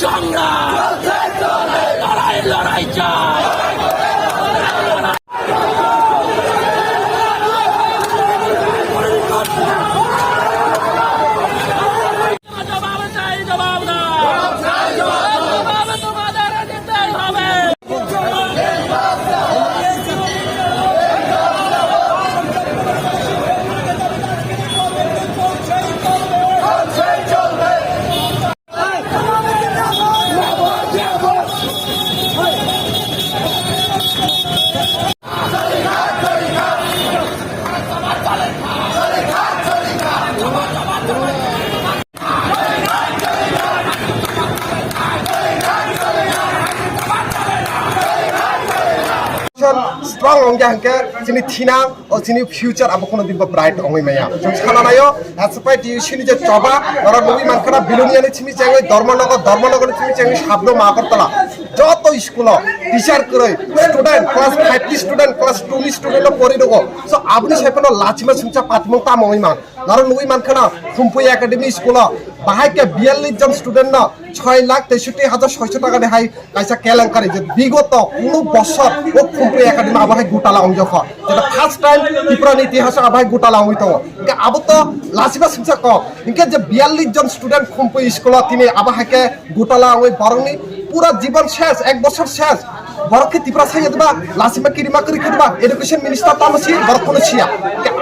সংগ্রাম লড়াই লড়াই চাই strong ong jangke sini thinang o sini future abo kono din bright ongoi maya sana nayo aspai di sini je coba ora nubi mankara biloniani chimi changai dharmanagar chimi changai shabdo makartala joto school teacher koroi student class 5 student class 2 student lo pori dogo so abni sepono lachima sumcha patmong ta mongoi man ora nubi mankana Thumpui academy school bahai ke 42 জন student না 6,63,600 টাকা দেখাই কাইসা কেলেঙ্কারি যে বিগত কোনো বছর ও Thumpui academy আবাই গোটালা অংজখ যেটা first time ত্রিপুরার ইতিহাসে আবাই গোটালা অংই তো ইনকে আবো তো লাসিবা সিমসা ক ইনকে যে 42 জন স্টুডেন্ট Thumpui স্কুল তিনি আবাইকে গোটালা অংই বরংনি পুরা জীবন শেষ এক বছর শেষ বরকে ত্রিপুরা সাইয়া দেবা লাসিমা কিরিমা করি দেবা এডুকেশন মিনিস্টার তামসি বরকনে ছিয়া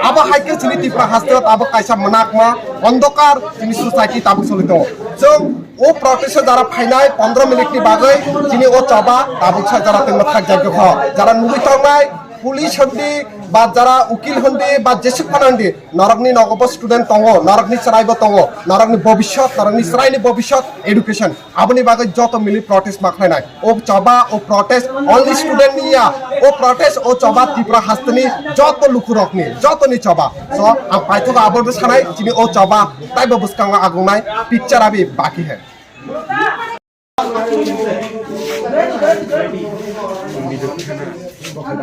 আবা হাইকে চিনি ত্রিপুরা হাসতে আবা কাইসা মনাকমা অন্ধকার চিনি সোসাইটি তাবু চলিত जों ओ प्रटेस्ट যারা ফাইনাই 15 মিনিটনি বাগৈ যিনি ও চাবা তাবু যারা তেম থাক যাগে হ যারা নুবি তংনাই পুলিশ হন্দি বা যারা উকিল হন্দি বা যেসব হন্দি নরকনি নগব স্টুডেন্ট তঙ্গ নরকনি চরাইব তঙ্গ নরকনি ভবিষ্যৎ নরকনি চরাইনি ভবিষ্যৎ এডুকেশন আপনি বাগৈ যত মিলি প্রটেস্ট মাখাইনাই ও চাবা ও প্রটেস্ট অনলি স্টুডেন্ট নিয়া ও প্রটেস্ট ও চাবা ত্রিপুরা হাস্তনি যত লুকু রকনি যতনি চাবা সো আম পাইথক আবদ সানাই যিনি ও চাবা তাই ববুসকাং আগুনাই পিকচার আবি বাকি হে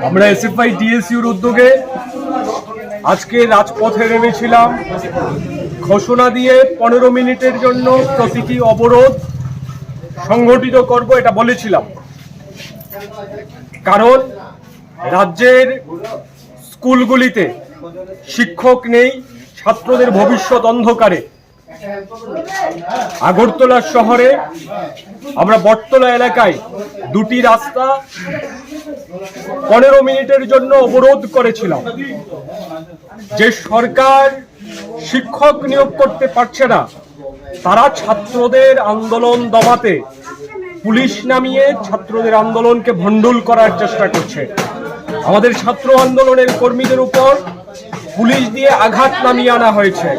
আমরা এসএফআই টিএসইউর উদ্যোগে আজকে রাজপথে নেমেছিলাম ঘোষণা দিয়ে 15 মিনিটের জন্য প্রতীকী অবরোধ সংগঠিত করব এটা বলেছিলাম কারণ রাজ্যের স্কুলগুলিতে শিক্ষক নেই ছাত্রদের ভবিষ্যৎ অন্ধকারে আগরতলা শহরে আমরা বটতলা এলাকায় দুটি রাস্তা 15 মিনিটের জন্য অবরোধ করেছিলাম যে সরকার শিক্ষক নিয়োগ করতে পারছে না তারা ছাত্রদের আন্দোলন দমাতে পুলিশ নামিয়ে ছাত্রদের আন্দোলনকে ভণ্ডুল করার চেষ্টা করছে আমাদের ছাত্র আন্দোলনের কর্মীদের উপর পুলিশ দিয়ে আঘাত নামিয়ে আনা হয়েছে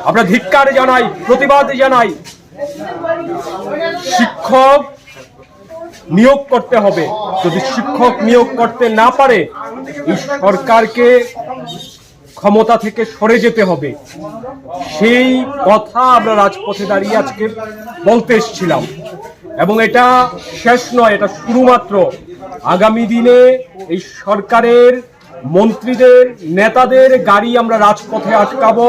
আমরা ধিক্কার জানাই প্রতিবাদ জানাই শিক্ষক নিয়োগ করতে হবে যদি শিক্ষক নিয়োগ করতে না পারে এই সরকারকে ক্ষমতা থেকে সরে যেতে হবে সেই কথা আমরা রাজপথে দাঁড়িয়ে আজকে বলতে এসেছিলাম এবং এটা শেষ নয় এটা শুরুমাত্র আগামী দিনে এই সরকারের মন্ত্রীদের নেতাদের গাড়ি আমরা রাজপথে আটকাবো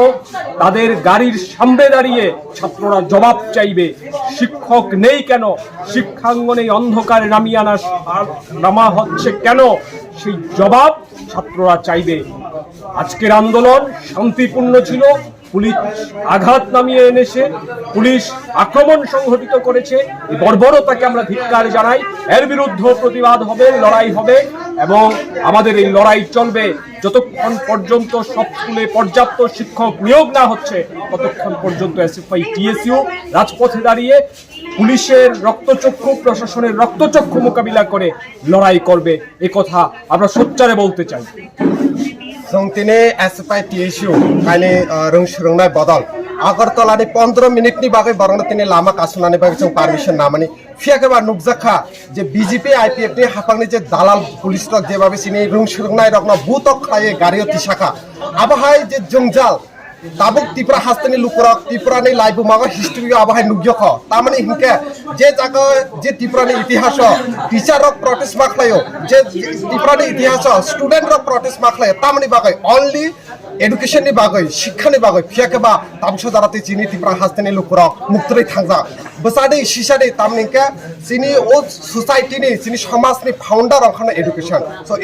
তাদের গাড়ির সামনে দাঁড়িয়ে ছাত্ররা জবাব চাইবে শিক্ষক নেই কেন শিক্ষাঙ্গনে অন্ধকারে নামা হচ্ছে কেন সেই জবাব ছাত্ররা চাইবে আজকের আন্দোলন শান্তিপূর্ণ ছিল পুলিশ আঘাত নামিয়ে এনেছে পুলিশ আক্রমণ সংঘটিত করেছে এই বর্বরতাকে আমরা ধিক্কার জানাই এর বিরুদ্ধে প্রতিবাদ হবে লড়াই হবে এবং আমাদের এই লড়াই চলবে যতক্ষণ পর্যন্ত সব স্কুলে পর্যাপ্ত শিক্ষক নিয়োগ না হচ্ছে ততক্ষণ পর্যন্ত এসএফআই টিএসইউ রাজপথে দাঁড়িয়ে পুলিশের রক্তচক্ষু প্রশাসনের রক্তচক্ষু মোকাবিলা করে লড়াই করবে এই কথা আমরা সোচ্চারে বলতে চাই जों दिनै एसएफआई टीएसयू कायनि रोंनाय बदल আগরতলাनि 15 মিনিটनि बागै बरंनो दिनै लामा कासुनानै बागै जों पारमिशन नामानि फियाखैबा नुकजाखा जे बीजेपी आईपीएफनि हाफांनि जे दालाल पुलिस रक जेबाबे सिनि रोंनाय रकना बुतक खायो गारियाव तिसाखा आबहाय जे जंजाल tabuk Tripura hastani lukurok Tripura ni live maga history abahai nugyokho tamani hinke je jaga je Tripura ni itihas teacher rok protest maklayo je Tripura ni itihas student rok protest maklayo tamani bagai only education ni bagai শিক্ষা ni bagai phiake ba tamso jarate chini Tripura hastani lukurok muktrai thangja besade shisade tamninke chini o society ni chini samaj ni founder okhana education so